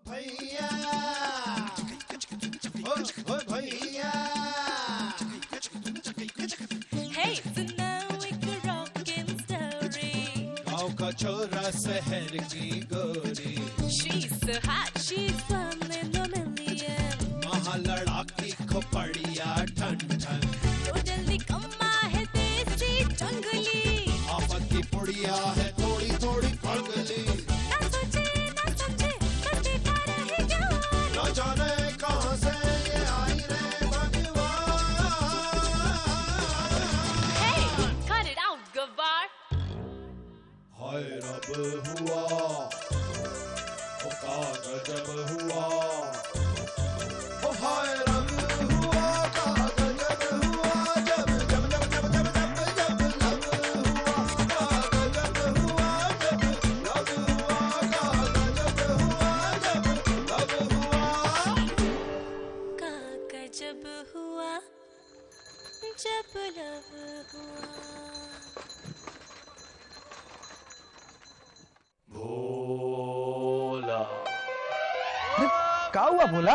भैया, ओ भैया। Hey, so now it's a rockin' story. गाँव का छोरा शहर की गोरी, She's so hot, she's one in a million. वहाँ लड़ाकी खोपड़िया ठन ठन, तो जल्दी कम्मा है देसी जंगली, आफत की पुड़िया है थोड़ी थोड़ी पगली। ना सोचे ना समझे बस देखा रहे जवान। न जाने कहाँ से ये आई रे भगवान। Hey, cut it out, गवार। हाय रब हुआ, ओ का गजब हुआ, ओ हाय रब हुआ, का गजब हुआ, जब जब जब जब जब जब जब लब हुआ, का गजब हुआ, जब लब हुआ, का गजब हुआ, जब लब हुआ। का गजब हुआ जब लब हुआ। भोला क्या हुआ भोला?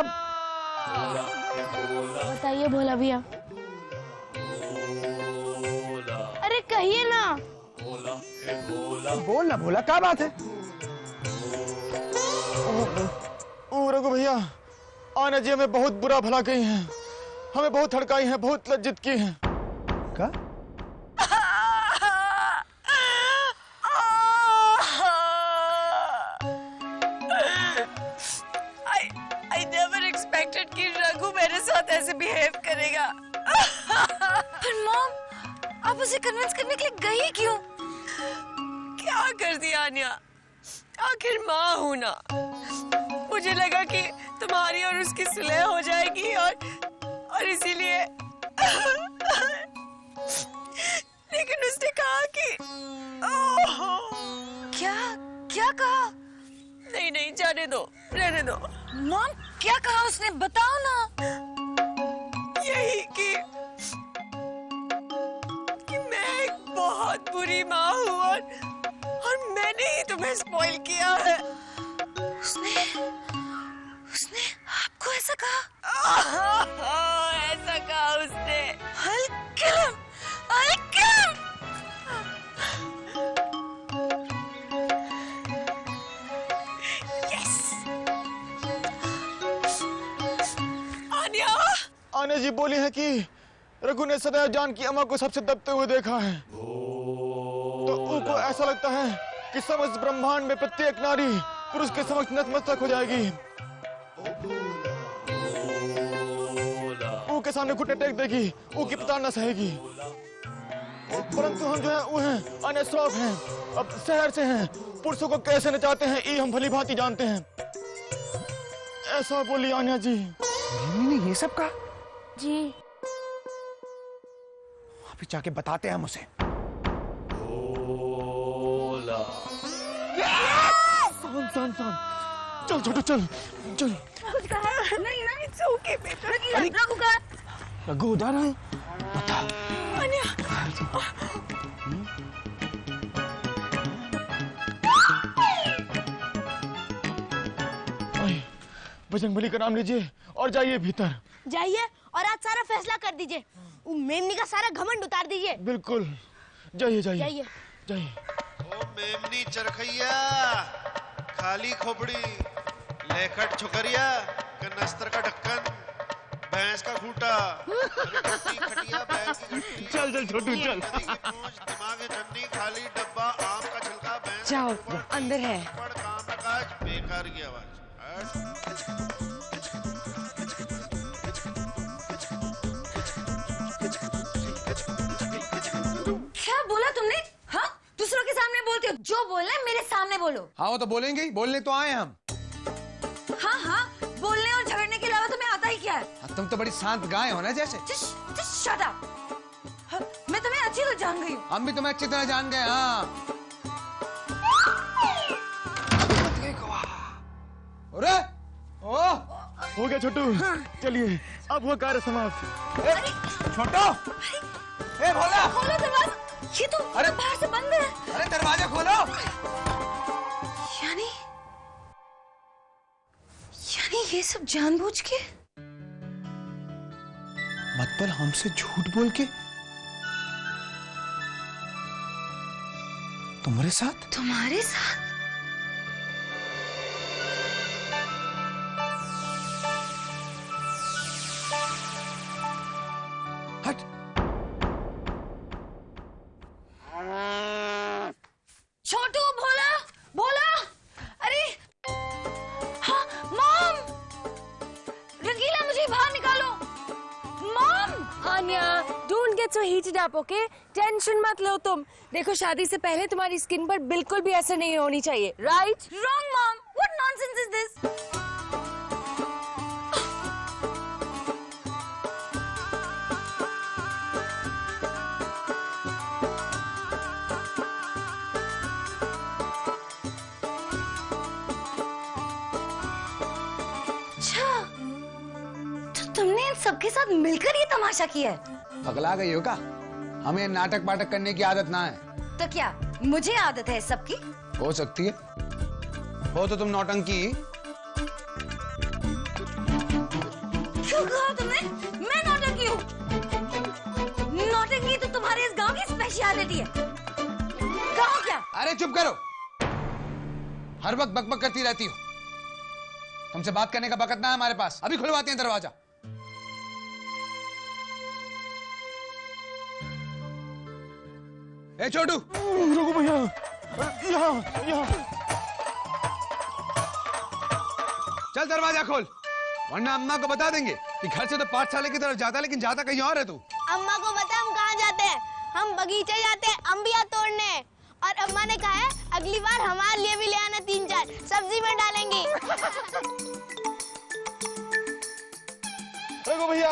बताइए भोला भैया। भोला अरे कहिए ना। भोला भोला बोल ना भोला, क्या बात है? ओ रघु भैया, आना जी हमें बहुत बुरा भला कही हैं, हमें बहुत हड़काई हैं, बहुत लज्जित की हैं। क्या? I never expected कि रघु मेरे साथ ऐसे बिहेव करेगा। पर मॉम, आप उसे कन्विंस करने के लिए गई क्यों? क्या कर दिया आन्या? आखिर माँ हूँ ना। मुझे लगा कि तुम्हारी और उसकी सुलह हो जाएगी और इसीलिए लेकिन उसने कहा कि क्या क्या कहा? नहीं नहीं, जाने दो, रहने दो। मॉम, क्या कहा उसने? बताओ ना। यही कि मैं एक बहुत बुरी माँ हूँ और मैंने ही तुम्हें स्पॉइल किया है। उसने आपको ऐसा कहा? ऐसा कहा उसने। I'll kill him! I'll kill him! आने जी बोली है कि रघु ने सदैव जानकी अम्मा को सबसे दबते हुए देखा है, तो उनको ऐसा लगता है कि समस्त ब्रह्मांड में प्रत्येक नारी पुरुष के समक्ष नतमस्तक हो जाएगी। ऊ के सामने घुटने टेक देगी, ऊ की प्रताड़ना सहेगी। परंतु हम जो है वो हैं अनश्रॉफ हैं, अब शहर से हैं, पुरुषों को कैसे नचाते हैं ये हम भली भांति जानते हैं। ऐसा बोली आन्या जी। नहीं ये सब का जी अभी जाके बताते हैं हम उसे। भोला शांत चल छोटू चल चल। नहीं नहीं, it's okay बेटा। रघु उधर है, बता। बजरंगबली का नाम लीजिए और जाइए भीतर। जाइए और आज सारा फैसला कर दीजिए, वो मेमनी का सारा घमंड उतार दीजिए। बिल्कुल, जाइए जाइए जाइए जाइए। ओ मेमनी चरखैया, खाली खोपड़ी, लेखट छुकरिया, कनस्तर का ढक्कन, भैंस का खूंटा, खटिया, बैल की घंटी, चल चल छोटू चल। नदी की पूंछ, दिमाग चन्नी, खाली डब्बा, आम का छिलका, भैंस जाओ, का ऊपर, अंदर है। ऊपर, काम काज, बेकार की आवाज। क्या बोला तुमने? हाँ, दूसरों के सामने बोलते हो, जो बोलना है मेरे सामने बोलो। हाँ वो तो बोलेंगे ही, बोलने तो आए हम। हाँ हाँ, बोलने और झगड़ने के अलावा तुम्हें आता ही क्या है? तुम तो बड़ी शांत गाय हो ना जैसे। Just shut up. हाँ, मैं तुम्हें अच्छी तरह जान गई हूँ। हम भी तुम्हें अच्छी तरह जान गए। हाँ अरे हो गया छोटू, चलिए अब वो कार्य समाप्त। छोटो, ए भोला, खोलो दरवाजा। ये तो अरे बाहर से बंद है। अरे दरवाजा खोलो। यानी ये सब जानबूझ के? मतबल हमसे झूठ बोल के तुम्हारे साथ? तुम्हारे साथ? हट। छोटू, भोला, भोला, अरे हाँ, मॉम, रंगीला मुझे बाहर निकालो, mom. Aanya, don't get so heated up, okay? Tension मत लो तुम। देखो, शादी से पहले तुम्हारी स्किन पर बिल्कुल भी असर नहीं होनी चाहिए, right? Wrong, mom. What nonsense is this? अच्छा, तो तुमने इन सबके साथ मिलकर ये तमाशा किया है? पगला गई हो क्या? हमें नाटक पाटक करने की आदत ना है। तो क्या मुझे आदत है इस सब की? हो सकती है, हो तो तुम नौटंकी। क्यों कहा तुमने मैं नौटंकी हूँ? नौटंकी तो तुम्हारे इस गांव की स्पेशलिटी है। कहो क्या? अरे चुप करो, हर वक्त बकबक करती रहती हो। तुमसे बात करने का वक्त ना है हमारे पास। अभी खुलवाते हैं दरवाजा। ए छोटू, रुको भैया, यहाँ यहाँ। चल दरवाजा खोल, वरना अम्मा को बता देंगे कि घर से तो पाठशाला की तरफ जाता है, लेकिन जाता कहीं और है तू। अम्मा को बता हम कहाँ जाते हैं? हम बगीचे जाते हैं अंबिया तोड़ने। और अम्मा ने कहा है अगली बार हमारे लिए भी ले आना 3-4, सब्जी में डालेंगे। देखो भैया,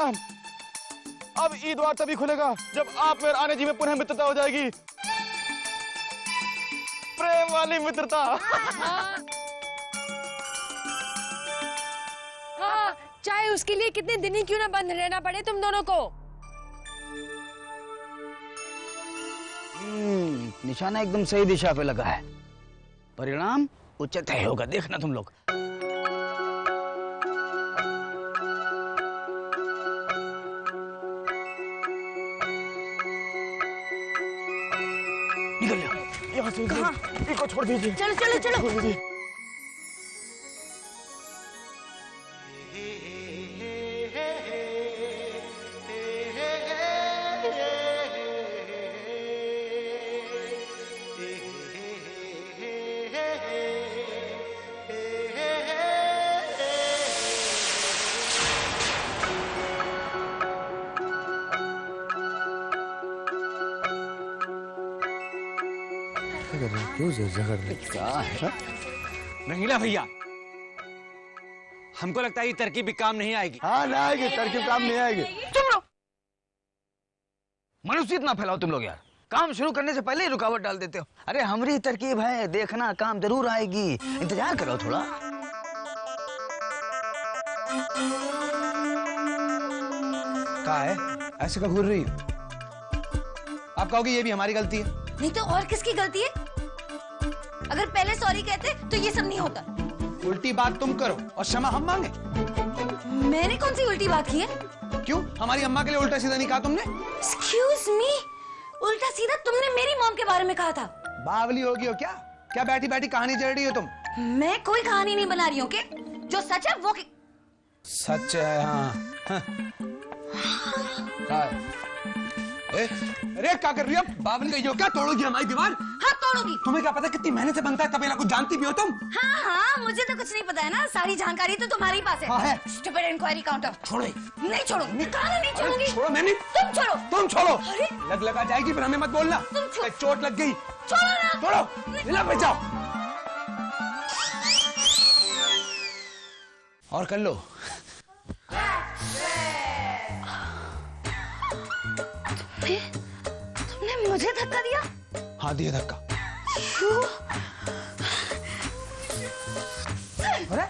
अब ईद द्वार तभी खुलेगा जब आप मेरे आने जी में पुनः मित्रता हो जाएगी, प्रेम वाली मित्रता। हाँ, चाहे उसके लिए कितने दिन ही क्यों ना बंद रहना पड़े तुम दोनों को। निशाना एकदम सही दिशा पे लगा है, परिणाम उचित है होगा, देखना तुम लोग। निकल जाओ यहाँ से। कहाँ? इनको छोड़ दीजिए। चलो चलो चलो। छोड़ दीजिए। क्यों झगड़ रहे? क्या है? रंगीला भैया, हमको लगता है ये तरकीब भी काम नहीं आएगी। हाँ, नहीं आएगी तरकीब, काम नहीं आएगी। चुप रहो, मनुष्य ना फैलाओ तुम लोग यार। काम शुरू करने से पहले ही रुकावट डाल देते हो। अरे हमारी तरकीब है, देखना काम जरूर आएगी, इंतजार करो थोड़ा। क्या है, ऐसे का घूर रही हो? आप कहोगे ये भी हमारी गलती है। नहीं तो और किसकी गलती है? अगर पहले सॉरी कहते तो ये सब नहीं होता। उल्टी बात तुम करो और क्षमा हम मांगे। मैंने कौन सी उल्टी बात की है? क्यों, हमारी अम्मा के लिए उल्टा सीधा नहीं कहा तुमने? Excuse me, उल्टा सीधा तुमने मेरी मॉम के बारे में कहा था। बावली होगी हो क्या? क्या बैठी बैठी कहानी जड़ रही हो तुम? मैं कोई कहानी नहीं बना रही हूँ के? जो सच है वो सच है। हाँ, हाँ। अरे क्या कर रही हो? बावली गई हो क्या? तोड़ोगी हमारी दीवार? हाँ तोड़ोगी। तुम्हें क्या पता कितनी मेहनत से बनता है तबेला? कुछ जानती भी हो तुम? हाँ हाँ, मुझे तो कुछ नहीं पता है ना, सारी जानकारी तो तुम्हारे पास है। हाँ है। Stupid inquiry counter। छोड़ो। नहीं छोड़ूंगी। कहा ना नहीं छोड़ूंगी। छोड़ो, मैं नहीं। तुम छोड़ो। तुम छोड़ो। अरे लग आ जाएगी, फिर हमें मत बोलना। तुम छोड़ो। चोट लग गई। छोड़ो ना। छोड़ो, हिला मत जाओ। और कर लो। तुमने मुझे धक्का दिया? हाँ दिया धक्का। अरे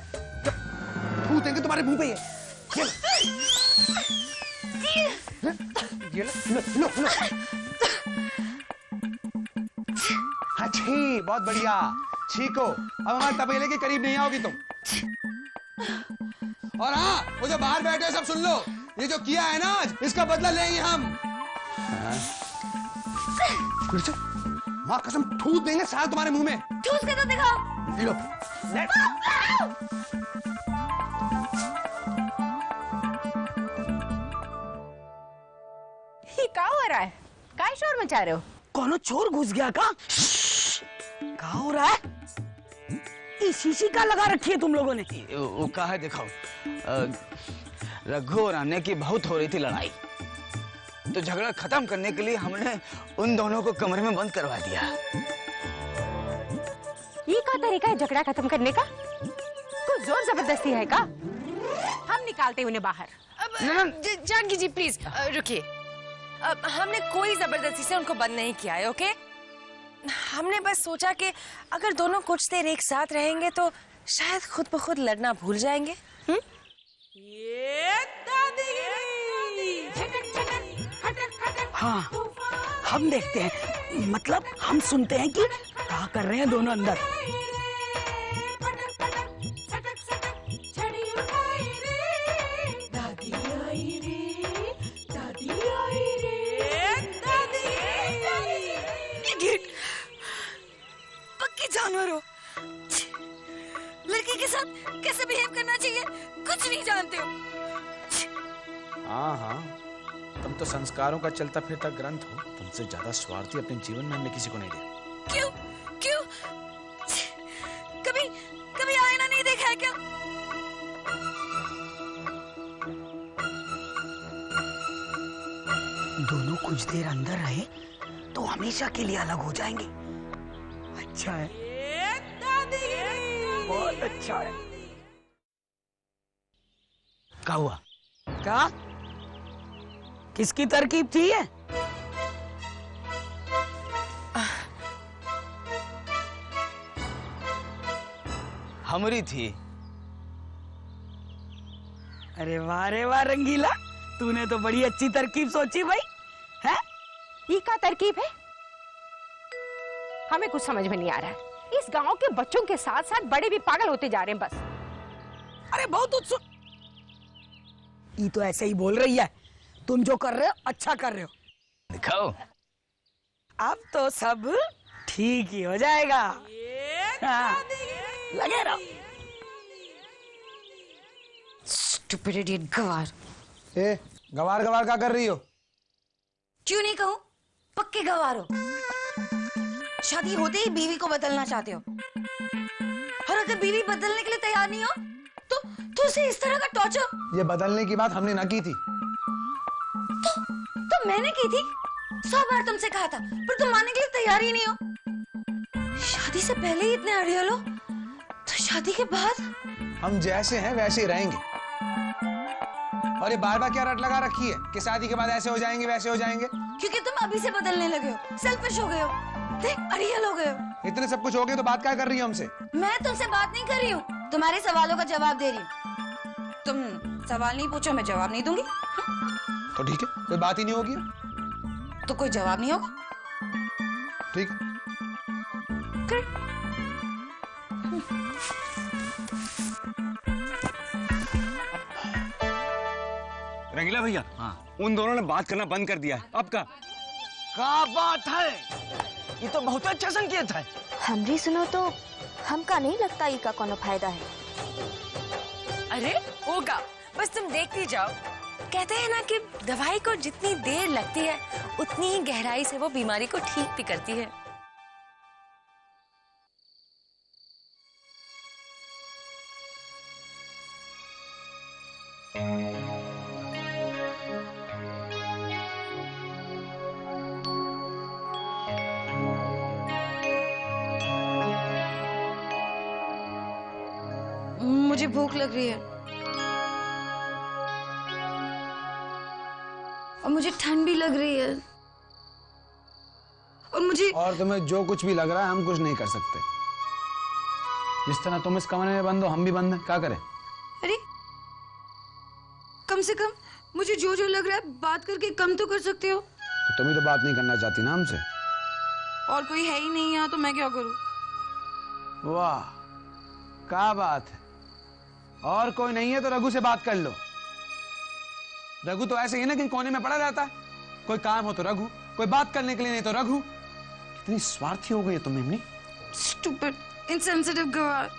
फूट देंगे तुम्हारे मुंह पे ये लो। हाँ छी, बहुत बढ़िया, छीको। अब हमारे तबेले के करीब नहीं आओगी तुम। और हाँ, वो जो बाहर बैठे हैं सब सुन लो, ये जो किया है ना आज, इसका बदला लेंगे हम। माँ कसम ठूस देंगे साल तुम्हारे मुंह में। ठूस के तो दिखाओ। लो। ये क्या हो रहा है? काय शोर मचा रहे हो? कौनो चोर घुस गया का? क्या हो रहा है? ये शीशी का लगा रखी है तुम लोगों ने? वो कहा है दिखाओ। रघु और अन्य की बहुत हो रही थी लड़ाई, तो झगड़ा खत्म करने के लिए हमने उन दोनों को कमरे में बंद करवा दिया। ये क्या तरीका है झगड़ा खत्म करने का? कुछ जोर जबरदस्ती है का? हम निकालते उन्हें बाहर। जानकी जी प्लीज रुकिए। हमने कोई जबरदस्ती से उनको बंद नहीं किया है, ओके? हमने बस सोचा कि अगर दोनों कुछ देर एक साथ रहेंगे तो शायद खुद ब खुद लड़ना भूल जाएंगे। हाँ, हम देखते हैं, मतलब हम सुनते हैं कि क्या कर रहे हैं दोनों अंदर। पक्की जानवर हो, लड़की के साथ कैसे बिहेव करना चाहिए कुछ नहीं जानते हो। हाँ हाँ, तुम तो संस्कारों का चलता फिरता ग्रंथ हो। तुमसे ज्यादा स्वार्थी अपने जीवन में हमने किसी को नहीं देखा। क्यों क्यों? कभी कभी आईना नहीं देखा है क्या? दोनों कुछ देर अंदर रहे तो हमेशा के लिए अलग हो जाएंगे। अच्छा है, बहुत अच्छा है। क्या हुआ? क्या? किसकी तरकीब थी ये? हमारी थी। अरे वाह रंगीला, तूने तो बड़ी अच्छी तरकीब सोची भाई। है? ये क्या तरकीब है? हमें कुछ समझ में नहीं आ रहा है। इस गांव के बच्चों के साथ साथ बड़े भी पागल होते जा रहे हैं बस। अरे बहुत उत्सुक। ये तो ऐसे ही बोल रही है। तुम जो कर रहे हो अच्छा कर रहे हो। दिखाओ। अब तो सब ठीक ही हो जाएगा। हाँ, लगे रहो। Stupid idiot गवार। ए, गवार गवार क्या कर रही हो? क्यों नहीं कहूँ? पक्के गवार हो। शादी होते ही बीवी को बदलना चाहते हो, और अगर बीवी बदलने के लिए तैयार नहीं हो तो उसे इस तरह का टॉर्चर। ये बदलने की बात हमने ना की थी। तो मैंने की थी। 100 बार तुमसे कहा था, पर तुम मानने के लिए तैयार ही नहीं हो। शादी से पहले ही इतने अड़ियल हो, तो शादी के बाद? हम जैसे हैं वैसे ही रहेंगे। और ये बार बार क्या रट लगा रखी है कि शादी के बाद ऐसे हो जाएंगे वैसे हो जाएंगे? क्योंकि तुम अभी से बदलने लगे हो, सेल्फिश हो गए हो, देख अड़ियल हो गए हो। इतने सब कुछ हो गए तो बात क्या कर रही हो हमसे? मैं तुमसे बात नहीं कर रही हूँ, तुम्हारे सवालों का जवाब दे रही हूँ। तुम सवाल नहीं पूछो, मैं जवाब नहीं दूंगी। तो ठीक है, कोई बात ही नहीं होगी तो कोई जवाब नहीं होगा। ठीक है। रंगीला भैया, हाँ, उन दोनों ने बात करना बंद कर दिया है। अब का बात है? ये तो बहुत अच्छा संकेत है। हमरी सुनो तो हमका नहीं लगता ई का कोनो फायदा है। अरे होगा, बस तुम देखती जाओ। कहते हैं ना कि दवाई को जितनी देर लगती है उतनी ही गहराई से वो बीमारी को ठीक भी करती है। मुझे भूख लग रही है और मुझे ठंड भी लग रही है और तुम्हें जो कुछ भी लग रहा है हम कुछ नहीं कर सकते। जिस तरह तुम इस कमरे में बंद हो हम भी बंद हैं, क्या करें? अरे कम से कम मुझे जो जो लग रहा है बात करके कम तो कर सकते हो। तो तुम ही तो बात नहीं करना चाहती ना हमसे। और कोई है ही नहीं यहाँ, तो मैं क्या करूँ? वाह, क्या बात है। और कोई नहीं है तो रघु से बात कर लो। रघु तो ऐसे ही ना कि कोने में पड़ा रहता है, कोई काम हो तो रघु, कोई बात करने के लिए नहीं तो रघु। कितनी स्वार्थी हो गई है तुम मेमनी। Stupid, insensitive girl.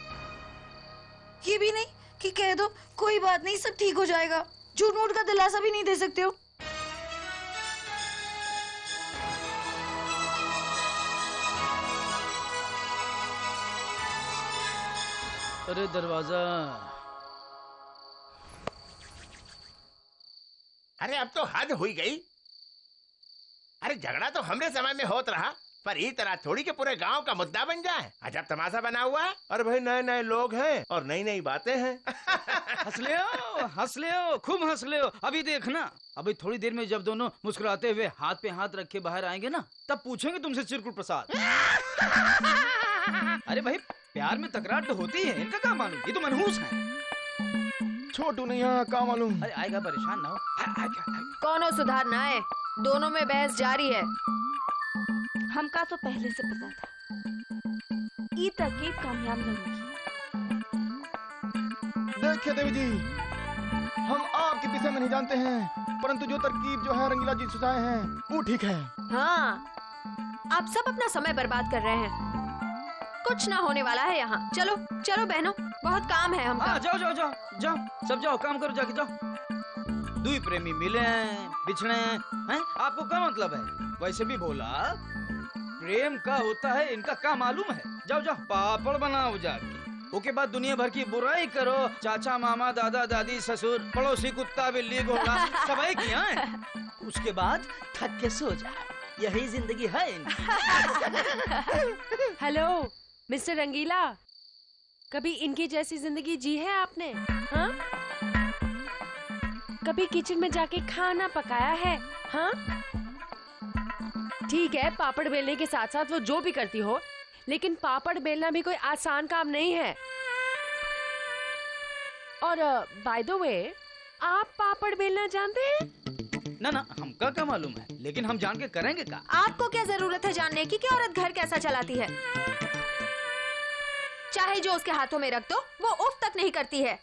ये भी नहीं कि कह दो कोई बात नहीं सब ठीक हो जाएगा, झूठ मूठ का दिलासा भी नहीं दे सकते हो। अरे दरवाजा। अरे अब तो हद हुई गई। अरे झगड़ा तो हमरे समय में होत रहा, पर इस तरह थोड़ी के पूरे गांव का मुद्दा बन जाए। अजब तमाशा बना हुआ है। अरे भाई नए नए लोग हैं और नई नई बातें हैं। हंस ले हो, खूब हंस ले हो। अभी देखना, अभी थोड़ी देर में जब दोनों मुस्कुराते हुए हाथ पे हाथ रखे बाहर आएंगे ना, तब पूछेंगे तुमसे चिरकुट प्रसाद। अरे भाई प्यार में तकरार तो होती है, इनका क्या मालूम, ये तो मनहूस है। छोटू नहीं है, क्या मालूम। अरे आएगा, परेशान ना हो। कौनो सुधार ना आए, दोनों में बहस जारी है। हमका तो पहले से पता था ई तरकीब कामयाब नहीं होगी। देखिए देवी जी, हम आपके पीछे में नहीं जानते हैं, परंतु जो तरकीब जो है रंगीला जी सुझाए हैं वो ठीक है। हाँ, आप सब अपना समय बर्बाद कर रहे हैं, कुछ ना होने वाला है यहाँ। चलो चलो बहनों, बहुत काम है हमका। जाओ जाओ जाओ जाओ, सब जाओ, काम करो जाके जाओ। दुई प्रेमी मिले हैं, बिछड़े हैं, आपको क्या मतलब है? वैसे भी बोला प्रेम का होता है, इनका क्या मालूम है। जाओ जाओ, पापड़ बनाओ जाके, उसके बाद दुनिया भर की बुराई करो। चाचा मामा दादा दादी ससुर पड़ोसी कुत्ता बिल्ली घोड़ा सब एक ही हैं। उसके बाद थक के सो जाओ, यही जिंदगी है इनकी। हेलो मिस्टर रंगीला, कभी इनकी जैसी जिंदगी जी है आपने? हाँ, कभी किचन में जाके खाना पकाया है? हाँ, ठीक है पापड़ बेलने के साथ साथ वो जो भी करती हो, लेकिन पापड़ बेलना भी कोई आसान काम नहीं है। और बाय द वे, आप पापड़ बेलना जानते हैं? ना ना, हमका क्या मालूम है, लेकिन हम जान के करेंगे क्या? आपको क्या जरूरत है जानने की कि औरत घर कैसा चलाती है? चाहे जो उसके हाथों में रख दो, वो उफ तक नहीं करती है।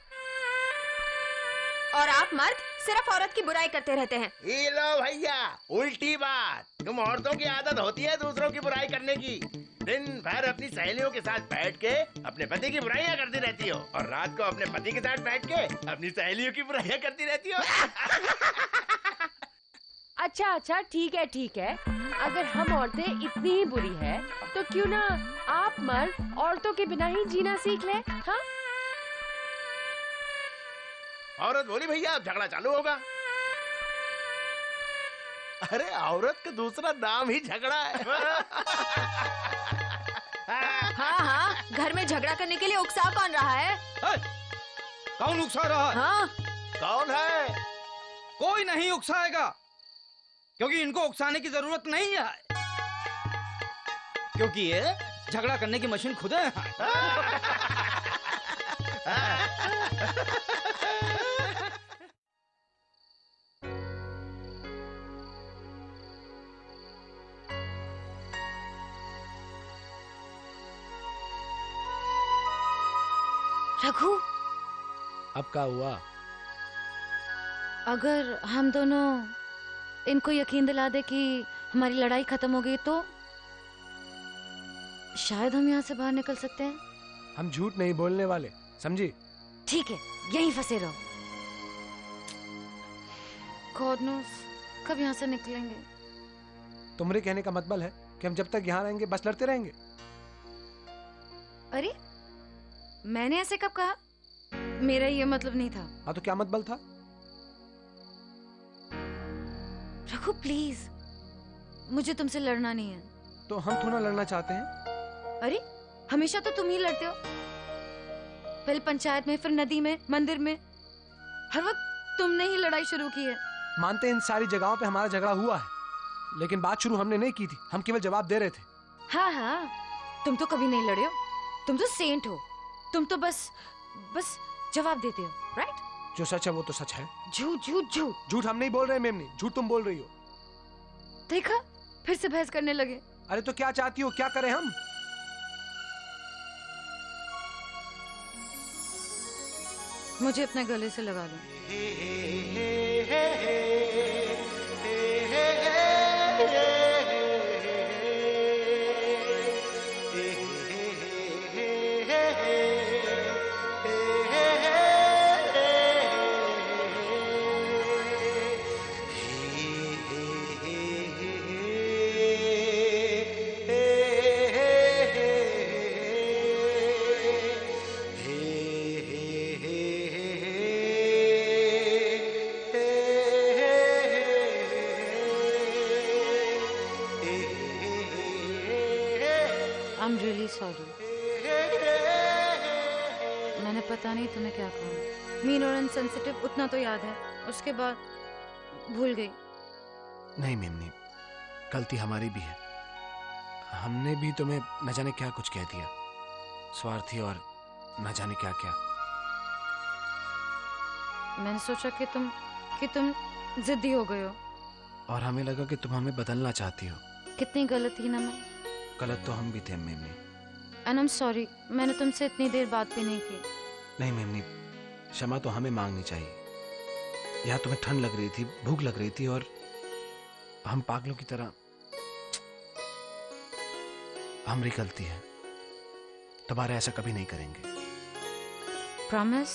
और आप मर्द सिर्फ औरत की बुराई करते रहते हैं। ये लो भैया, उल्टी बात। तुम औरतों की आदत होती है दूसरों की बुराई करने की। दिन भर अपनी सहेलियों के साथ बैठ के अपने पति की बुराइयां करती रहती हो, और रात को अपने पति के साथ बैठ के अपनी सहेलियों की बुराइयां करती रहती हो। अच्छा अच्छा, ठीक है। अगर हम औरतें इतनी ही बुरी है, तो क्यों ना आप मर्द औरतों के बिना ही जीना सीख ले? हाँ, औरत बोली भैया अब झगड़ा चालू होगा। अरे औरत का दूसरा नाम ही झगड़ा है। हाँ, घर में झगड़ा करने के लिए उकसा कौन रहा है? कौन उकसा रहा है? हाँ, कौन है? कोई नहीं उकसाएगा, क्योंकि इनको उकसाने की जरूरत नहीं है, क्योंकि ये झगड़ा करने की मशीन खुद है। रघु, अब क्या हुआ? अगर हम दोनों इनको यकीन दिला दे कि हमारी लड़ाई खत्म हो गई, तो शायद हम यहाँ से बाहर निकल सकते हैं। हम झूठ नहीं बोलने वाले, समझी? ठीक है, यहीं फंसे रहो। God knows, कब यहाँ से निकलेंगे? तुम्हारे कहने का मतलब है कि हम जब तक यहाँ रहेंगे बस लड़ते रहेंगे? अरे मैंने ऐसे कब कहा? मेरा ये मतलब नहीं था। हाँ तो क्या मतलब था? रघु प्लीज, मुझे तुमसे लड़ना नहीं है। तो हम थोड़ा लड़ना चाहते हैं। अरे हमेशा तो तुम ही लड़ते हो, पहले पंचायत में, फिर नदी में, मंदिर में, हर वक्त तुमने ही लड़ाई शुरू की है। मानते हैं इन सारी जगहों पे हमारा झगड़ा हुआ है, लेकिन बात शुरू हमने नहीं की थी, हम केवल जवाब दे रहे थे। हाँ, तुम तो कभी नहीं लड़े हो, तुम तो सेंट हो, तुम तो बस जवाब देते हो, राइट? जो सच है वो तो सच है। झूठ हम नहीं बोल रहे मेमनी, झूठ तुम बोल रही हो। देखा, फिर से बहस करने लगे। अरे तो क्या चाहती हो, क्या करें हम? मुझे अपने गले से लगा लो। I'm really sorry. मैंने पता नहीं तुम्हें क्या कहा। मीन और अनसेंसिटिव उतना तो याद है, उसके बाद भूल गई। नहीं मेमनी, गलती हमारी भी है। हमने भी तुम्हें न जाने क्या कुछ कह दिया, स्वार्थी और न जाने क्या क्या। मैंने सोचा कि तुम जिद्दी हो गए हो, और हमें लगा कि तुम हमें बदलना चाहती हो। कितनी गलत थी ना मैं। गलत तो हम भी थे Memoni. And I am sorry, मैंने तुमसे इतनी देर बात भी नहीं की। नहीं मेमनी, क्षमा तो हमें मांगनी चाहिए। यहाँ तुम्हें ठंड लग रही थी, भूख लग रही थी, और हम पागलों की तरह। हमारी गलती है, दोबारा ऐसा कभी नहीं करेंगे। प्रॉमिस?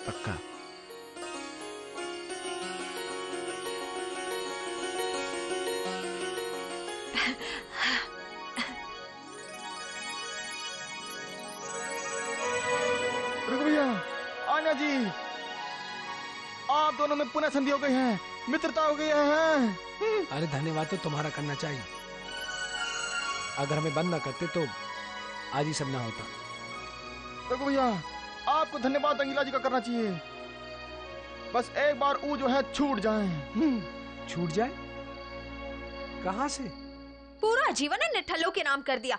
पक्का। भैया, आन्या जी, आप दोनों में पुनः संधि हो गई है, मित्रता हो गई है। अरे धन्यवाद तो तुम्हारा करना चाहिए। अगर हमें बंद ना करते तो आज ही सब ना होता। देखो भैया, आपको धन्यवाद रंगीला जी का करना चाहिए। बस एक बार वो जो है छूट जाए। छूट जाए? कहाँ से? पूरा जीवन निठल्लों के नाम कर दिया,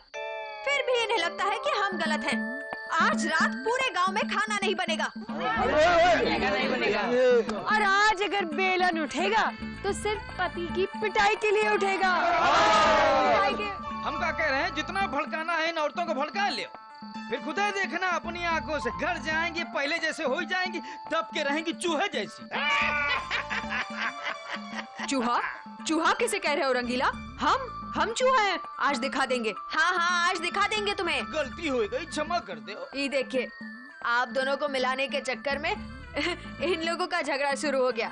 फिर भी इन्हें लगता है कि हम गलत हैं। आज रात पूरे गांव में खाना नहीं बनेगा। नहीं बनेगा। और आज अगर बेलन उठेगा तो सिर्फ पति की पिटाई के लिए उठेगा। हम क्या कह रहे हैं, जितना भड़काना है इन औरतों को भड़का ले, फिर खुद ही देखना अपनी आंखों से। घर जाएंगे पहले जैसे हो जाएंगी, दब के रहेंगी चूहे जैसी। चूहा? चूहा किसे कह रहे हो रंगीला? हम चूहा हैं। आज दिखा देंगे। हाँ, आज दिखा देंगे तुम्हें। गलती हो गई, क्षमा कर दो। ये देखिए, आप दोनों को मिलाने के चक्कर में इन लोगों का झगड़ा शुरू हो गया।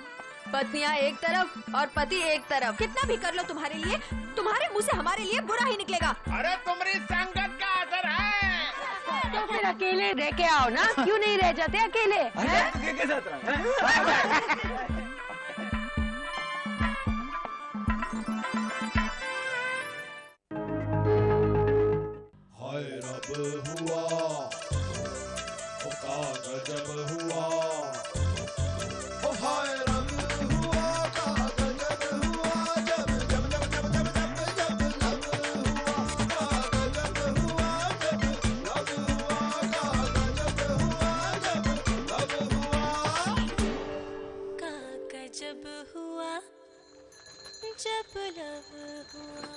पत्नियां एक तरफ और पति एक तरफ। कितना भी कर लो तुम्हारे लिए, तुम्हारे मुंह से हमारे लिए बुरा ही निकलेगा। अरे तुम्हारी संगत का असर है। तो फिर अकेले रह के आओ ना, क्यों नहीं रह जाते अकेले? हाय रब हुआ, का गजब हुआ, ओ हाय रब हुआ, का गजब हुआ, जब जब जब जब जब जब जब लब हुआ, का गजब हुआ, जब लब हुआ, का गजब हुआ, जब लब हुआ, का गजब हुआ जब लब हुआ।